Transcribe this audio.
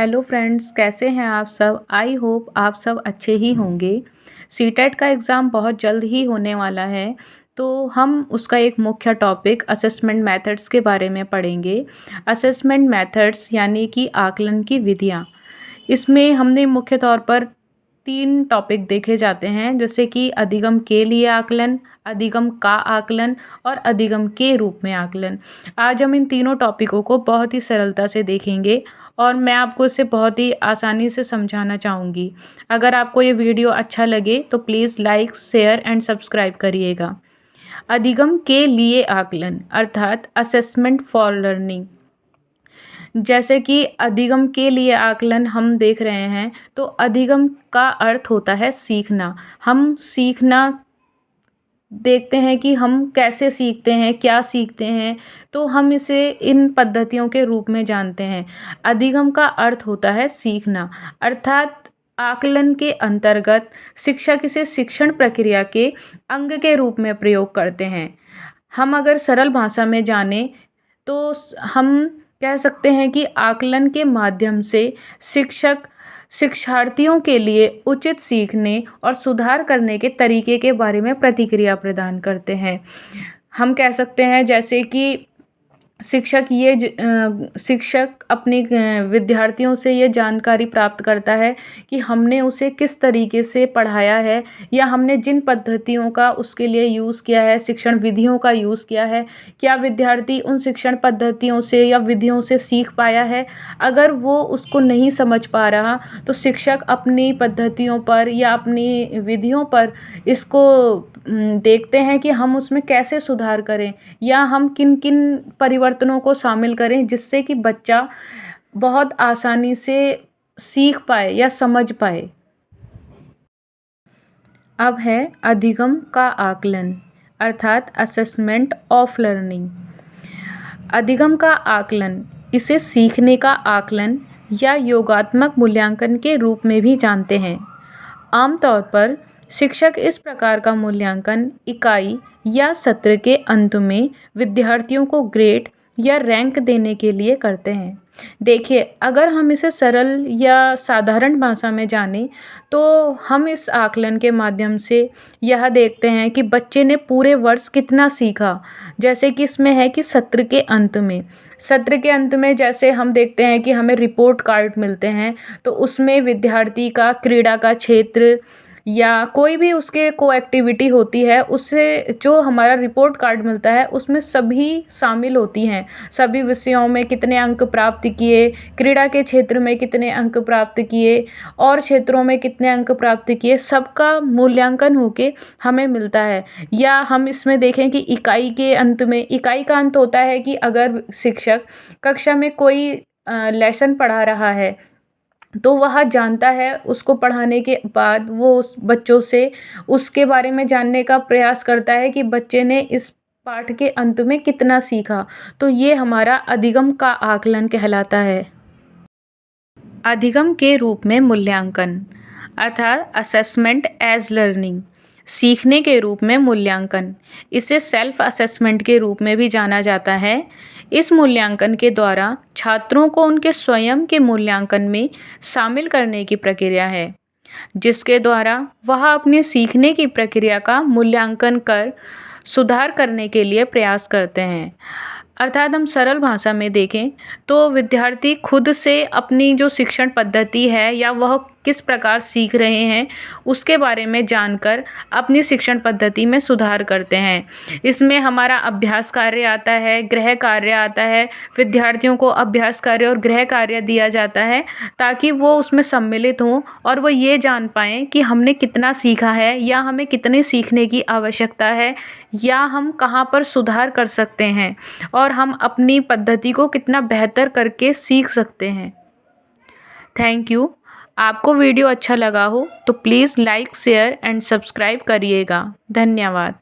Hello friends, कैसे हैं आप सब। आई होप आप सब अच्छे ही होंगे। सीटेट का एग्ज़ाम बहुत जल्द ही होने वाला है, तो हम उसका एक मुख्य टॉपिक असेसमेंट मेथड्स के बारे में पढ़ेंगे। असेसमेंट मेथड्स यानी कि आकलन की विधियाँ। इसमें हमने मुख्य तौर पर 3 टॉपिक देखे जाते हैं, जैसे कि अधिगम के लिए आकलन, अधिगम का आकलन और अधिगम के रूप में आकलन। आज हम इन तीनों टॉपिकों को बहुत ही सरलता से देखेंगे और मैं आपको इसे बहुत ही आसानी से समझाना चाहूँगी। अगर आपको ये वीडियो अच्छा लगे तो please like, share and subscribe करिएगा। अधिगम के लिए आकलन अर्थात असेसमेंट फॉर लर्निंग। जैसे कि अधिगम के लिए आकलन हम देख रहे हैं, तो अधिगम का अर्थ होता है सीखना। हम सीखना देखते हैं कि हम कैसे सीखते हैं, क्या सीखते हैं, तो हम इसे इन पद्धतियों के रूप में जानते हैं। अधिगम का अर्थ होता है सीखना, अर्थात आकलन के अंतर्गत शिक्षक इसे शिक्षण प्रक्रिया के अंग के रूप में प्रयोग करते हैं। हम अगर सरल भाषा में जानें तो हम कह सकते हैं कि आकलन के माध्यम से शिक्षक शिक्षार्थियों के लिए उचित सीखने और सुधार करने के तरीके के बारे में प्रतिक्रिया प्रदान करते हैं। हम कह सकते हैं जैसे कि शिक्षक अपने विद्यार्थियों से ये जानकारी प्राप्त करता है कि हमने उसे किस तरीके से पढ़ाया है या हमने जिन पद्धतियों का उसके लिए यूज़ किया है, शिक्षण विधियों का यूज़ किया है, क्या विद्यार्थी उन शिक्षण पद्धतियों से या विधियों से सीख पाया है। अगर वो उसको नहीं समझ पा रहा तो शिक्षक अपनी पद्धतियों पर या अपनी विधियों पर इसको देखते हैं कि हम उसमें कैसे सुधार करें या हम किन किन परिवर्तनों को शामिल करें, जिससे कि बच्चा बहुत आसानी से सीख पाए या समझ पाए। अब है अधिगम का आकलन अर्थात असेसमेंट ऑफ लर्निंग। अधिगम का आकलन, इसे सीखने का आकलन या योगात्मक मूल्यांकन के रूप में भी जानते हैं। आमतौर पर शिक्षक इस प्रकार का मूल्यांकन इकाई या सत्र के अंत में विद्यार्थियों को ग्रेड या रैंक देने के लिए करते हैं। देखिए, अगर हम इसे सरल या साधारण भाषा में जानें तो हम इस आकलन के माध्यम से यह देखते हैं कि बच्चे ने पूरे वर्ष कितना सीखा। जैसे कि इसमें है कि सत्र के अंत में जैसे हम देखते हैं कि हमें रिपोर्ट कार्ड मिलते हैं, तो उसमें विद्यार्थी का क्रीड़ा का क्षेत्र या कोई भी उसके को एक्टिविटी होती है, उससे जो हमारा रिपोर्ट कार्ड मिलता है उसमें सभी शामिल होती हैं। सभी विषयों में कितने अंक प्राप्त किए, क्रीड़ा के क्षेत्र में कितने अंक प्राप्त किए और क्षेत्रों में कितने अंक प्राप्त किए, सबका मूल्यांकन होके हमें मिलता है। या हम इसमें देखें कि इकाई का अंत होता है कि अगर शिक्षक कक्षा में कोई लेसन पढ़ा रहा है तो वह जानता है, उसको पढ़ाने के बाद वो उस बच्चों से उसके बारे में जानने का प्रयास करता है कि बच्चे ने इस पाठ के अंत में कितना सीखा। तो ये हमारा अधिगम का आकलन कहलाता है। अधिगम के रूप में मूल्यांकन अर्थात असेसमेंट एज लर्निंग। सीखने के रूप में मूल्यांकन, इसे सेल्फ असेसमेंट के रूप में भी जाना जाता है। इस मूल्यांकन के द्वारा छात्रों को उनके स्वयं के मूल्यांकन में शामिल करने की प्रक्रिया है, जिसके द्वारा वह अपने सीखने की प्रक्रिया का मूल्यांकन कर सुधार करने के लिए प्रयास करते हैं। अर्थात हम सरल भाषा में देखें तो विद्यार्थी खुद से अपनी जो शिक्षण पद्धति है या वह किस प्रकार सीख रहे हैं उसके बारे में जानकर अपनी शिक्षण पद्धति में सुधार करते हैं। इसमें हमारा अभ्यास कार्य आता है, गृह कार्य आता है। विद्यार्थियों को अभ्यास कार्य और गृह कार्य दिया जाता है ताकि वो उसमें सम्मिलित हों और वो ये जान पाएँ कि हमने कितना सीखा है या हमें कितने सीखने की आवश्यकता है या हम कहाँ पर सुधार कर सकते हैं और हम अपनी पद्धति को कितना बेहतर करके सीख सकते हैं। Thank you. आपको वीडियो अच्छा लगा हो तो please like, share and subscribe करिएगा। धन्यवाद।